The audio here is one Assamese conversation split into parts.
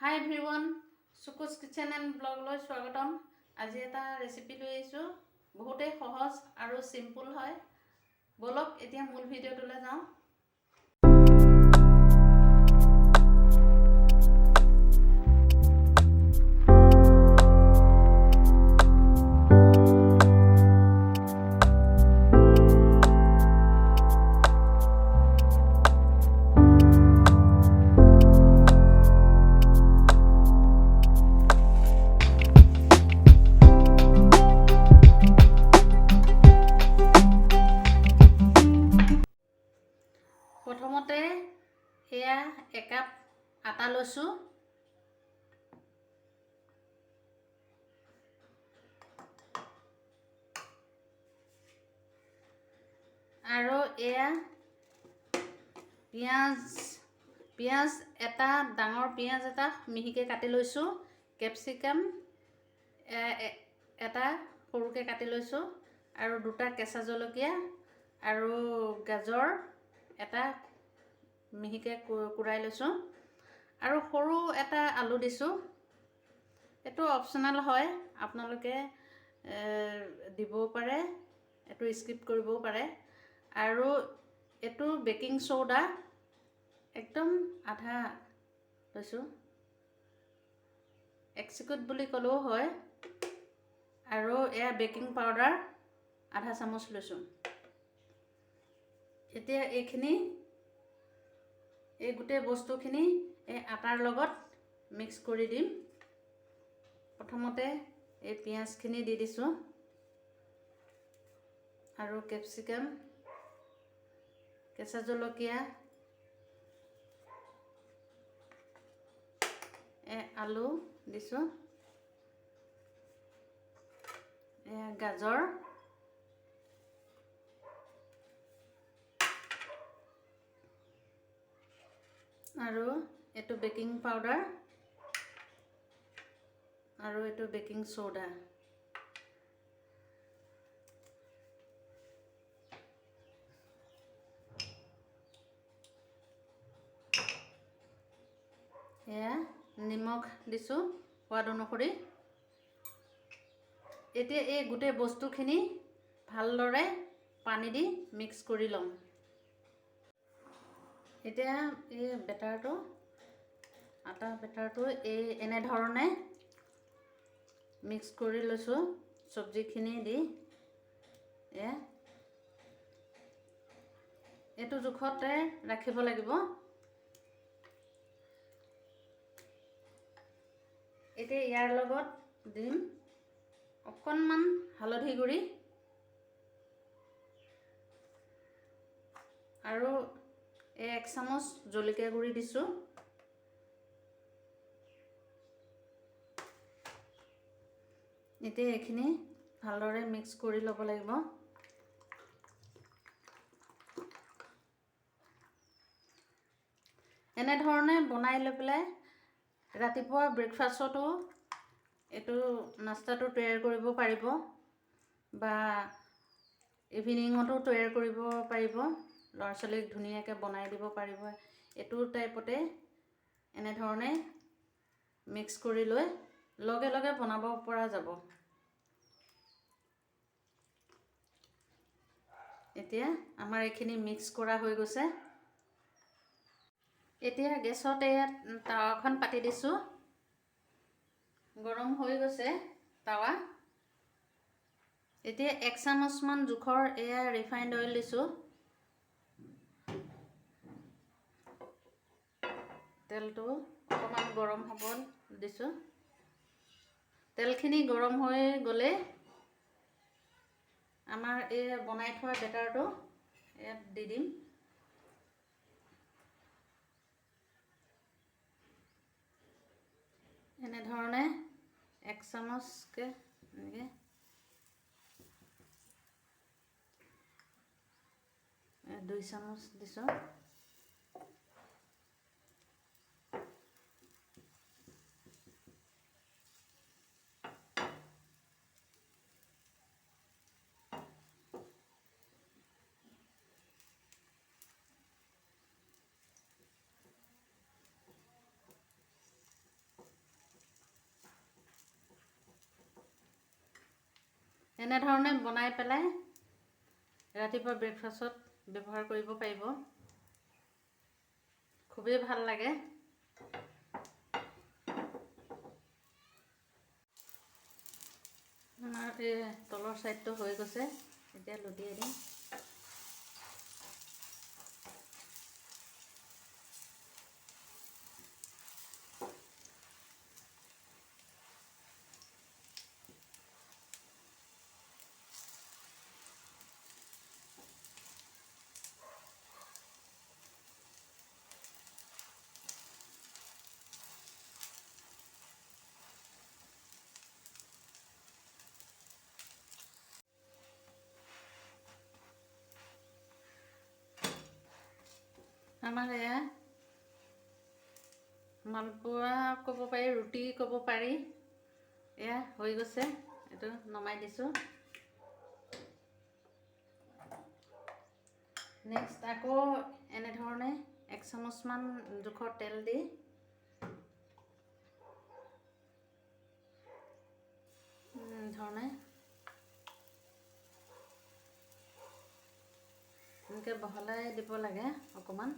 Hi everyone, Suku's Kitchen and Blog লৈ স্বাগতম। আজি এটা ৰেচিপি লৈ আহিছো, বহুতেই সহজ আৰু সিম্পল হয়। বলক এতিয়া মূল ভিডিঅ'টোলৈ যাওঁ। প্ৰথমতে এয়া একাপ আটা লৈছো। আৰু এয়া পিঁয়াজ এটা ডাঙৰ পিঁয়াজ এটা মিহিকে কাটি লৈছো। কেপচিকাম এটা সৰুকে কাটি লৈছো আৰু দুটা কেঁচা জলকীয়া আৰু গাজৰ এটা মিহিকে কুৰাই লৈছো আৰু সৰু এটা আলু দিছো। এটো অপচনেল হয়, আপোনালোকে দিবও পাৰে, এটো স্কিপ কৰিবও পাৰে। আৰু এটো বেকিং সোডা একদম আধা লৈছো, এক্সিকুট বুলি ক'লেও হয়। আৰু এয়া বেকিং পাউডাৰ আধা চামুচ লৈছো। এতিয়া এই গোটেই বস্তুখিনি এই আটাৰ লগত মিক্স কৰি দিম। প্ৰথমতে এই পিঁয়াজখিনি দি দিছো আৰু কেপচিকাম, কেঁচা জলকীয়া, আলু দিছো, গাজৰ, আৰু এটো বেকিং পাউডাৰ আৰু এটো বেকিং সোডা। এয়া নিমখ দিছো সোৱাদ অনুসৰি। এতিয়া এই গোটেই বস্তুখিনি ভালদৰে পানী দি মিক্স কৰি লম। এতিয়া এই আটা বেটাৰটো এনে ধৰণে মিক্স কৰি লৈছো সবজিখিনি দি। এইটো জোখতে ৰাখিব লাগিব। এতিয়া ইয়াৰ লগত দিম অকণমান হালধি গুড়ি আৰু 1 চামুচ জলকীয়া গুড়ি দিছো। এতিয়া এইখিনি ভালদৰে মিক্স কৰি ল'ব লাগিব। এনে ধৰণে বনাই লৈ পেলাই ৰাতিপুৱা ব্ৰেকফাষ্টতো এইটো নাস্তাটো তৈয়াৰ কৰিব পাৰিব বা ইভিনিঙতো তৈয়াৰ কৰিব পাৰিব। ল'ৰা ছোৱালীক ধুনীয়াকৈ বনাই দিব পাৰিব। এইটো টাইপতে এনে ধৰণে মিক্স কৰি লৈ লগে লগে বনাব পৰা যাব। এতিয়া আমাৰ এইখিনি মিক্স কৰা হৈ গৈছে। এতিয়া গেছত তাৱাখন পাতি দিছো। গৰম হৈ গৈছে তাৱা। এতিয়া 1 চামুচ মান জোখৰ ৰিফাইন্ড অইল দিছো। তেলটো অকমান গৰম হ'ব দিছো। তেলখিনি গৰম হৈ গ'লে আমাৰ বনাই থোৱা বেটাৰটো ইয়াত দি দিম। এনে ধৰণে 1 চামুচকে এনেকে দুই চামুচ দিছো। এনেধৰণে বনাই পেলাই ৰাতিপুৱা ব্ৰেকফাষ্টত ব্যৱহাৰ কৰিব পাৰিব। খুবেই ভাল লাগে। আমাৰ এই তলৰ ছাইডটো হৈ গৈছে, এতিয়া লুটিয়াই দিম। আমাৰ এয়া মালপোৱা ক'ব পাৰি, ৰুটি ক'ব পাৰি, এয়া হৈ গৈছে। এইটো নমাই দিছোঁ। নেক্সট আকৌ এনেধৰণে 1 চামুচমান জোখৰ তেল দি ধৰণে এনেকৈ বহলাই দিব লাগে অকণমান।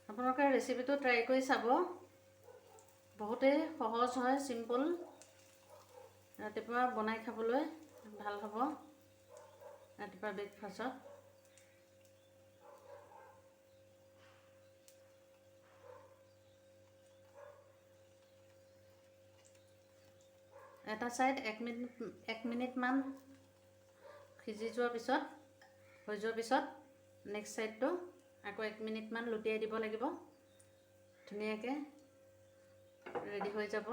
আপোনালোকে ৰেচিপিটো ট্ৰাই কৰি চাব। বহুতেই সহজ হয়, চিম্পল। ৰাতিপুৱা বনাই খাবলৈ ভাল হ'ব ৰাতিপুৱা ব্ৰেকফাষ্টত। এটা ছাইড 1 মিনিটমান সিজি যোৱাৰ পিছত, হৈ যোৱাৰ পিছত নেক্সট ছাইডটো আকৌ 1 মিনিটমান লুটিয়াই দিব লাগিব। ধুনীয়াকৈ ৰেডি হৈ যাব।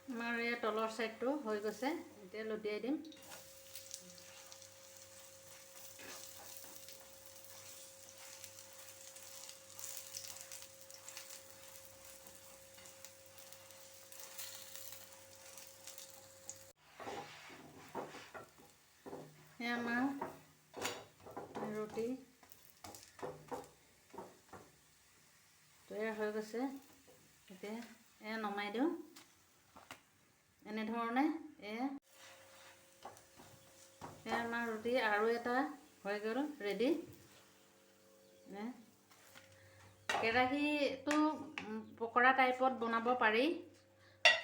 আমাৰ এই তলৰ ছাইডটো হৈ গৈছে, এতিয়া লুটিয়াই দিম। এয়া আমাৰ ৰুটি তৈয়াৰ হৈ গৈছে। এতিয়া এয়া নমাই দিওঁ। এনেধৰণে এয়া আমাৰ ৰুটি আৰু এটা হৈ গ'ল ৰেডি। কেৰাহীটো পকৰা টাইপত বনাব পাৰি।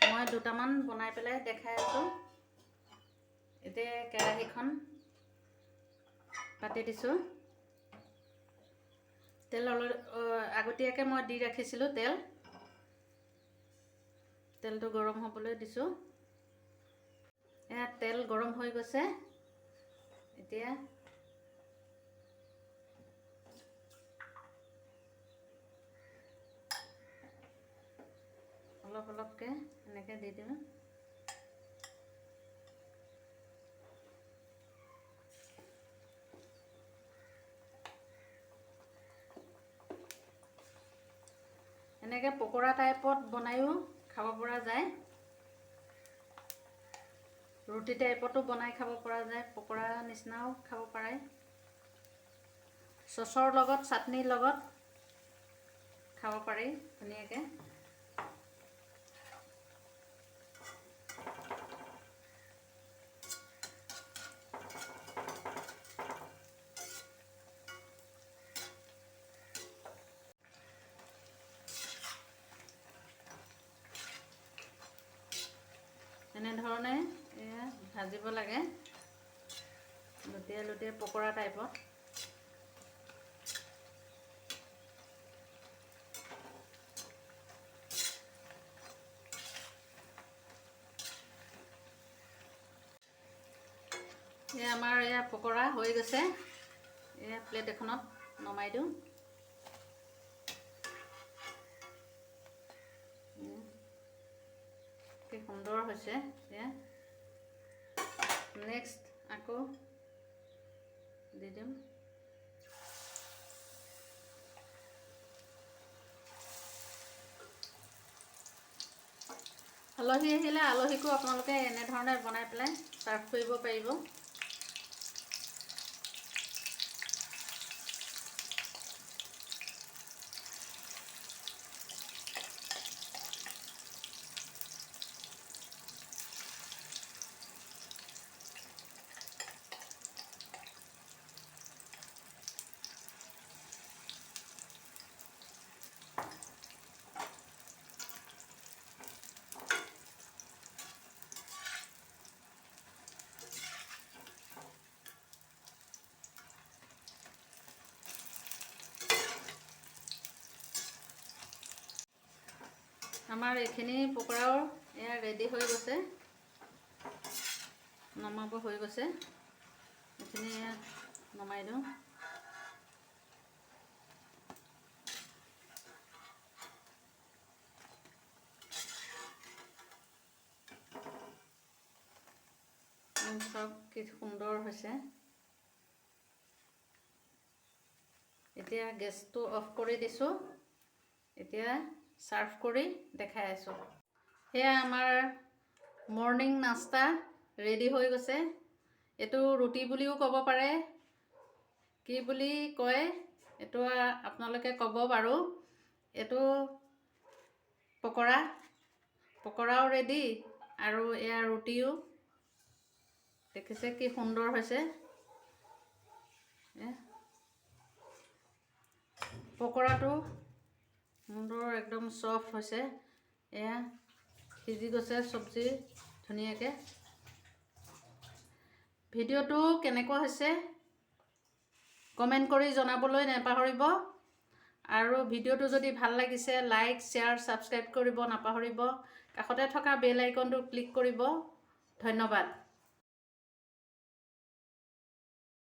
মই দুটামান বনাই পেলাই দেখাই আছোঁ। এতিয়া কেৰাহীখন পাতি দিছোঁ। তেল আগতীয়াকৈ মই দি ৰাখিছিলোঁ তেল। তেলটো গৰম হ'বলৈ দিছোঁ। এয়া তেল গৰম হৈ গৈছে। এতিয়া অলপ অলপকৈ এনেকৈ দি দিওঁ। এনেকৈ পকৰা টাইপত বনায়ো খাব পৰা যায়। ৰুটি টাইপতো বনাই খাব পৰা যায়, পকৰা নিচিনাও খাব পাৰে। চচৰ লগত, চাটনিৰ লগত খাব পাৰি ধুনীয়াকৈ। এনেধৰণে এয়া ভাজিব লাগে, লুটিয়াই লুটিয়াই পকৰা টাইপত। এয়া আমাৰ এয়া পকৰা হৈ গৈছে। এয়া প্লেট এখনত নমাই দিওঁ। কি সুন্দৰ হৈছে। এয়া নেক্সট আকৌ দি দিম। আলহী আহিলে আলহীকো আপোনালোকে এনেধৰণে বনাই পেলাই ছাৰ্ভ কৰিব পাৰিব। আমাৰ এইখিনি পকৰাও এয়া ৰেডি হৈ গৈছে, নমাব হৈ গৈছে। এইখিনি নমাই দিওঁ। চব কি সুন্দৰ হৈছে। এতিয়া গেছটো অফ কৰি দিছোঁ। এতিয়া ছাৰ্ভ কৰি দেখাই আছোঁ। সেয়া আমাৰ মৰ্ণিং নাস্তা ৰেডি হৈ গৈছে। এইটো ৰুটি বুলিও ক'ব পাৰে, কি বুলি কয় এইটো আপোনালোকে ক'ব বাৰু। এইটো পকৰাও ৰেডি আৰু এয়া ৰুটিও। দেখিছে কি সুন্দৰ হৈছে। পকৰাটো সুন্দৰ একদম চফ্ট হৈছে। এয়া সিজি গৈছে চব্জি ধুনীয়াকৈ। ভিডিঅ'টো কেনেকুৱা হৈছে কমেণ্ট কৰি জনাবলৈ নাপাহৰিব। আৰু ভিডিঅ'টো যদি ভাল লাগিছে লাইক, শ্বেয়াৰ, ছাবস্ক্ৰাইব কৰিব নাপাহৰিব। কাষতে থকা বেল আইকনটো ক্লিক কৰিব। ধন্যবাদ।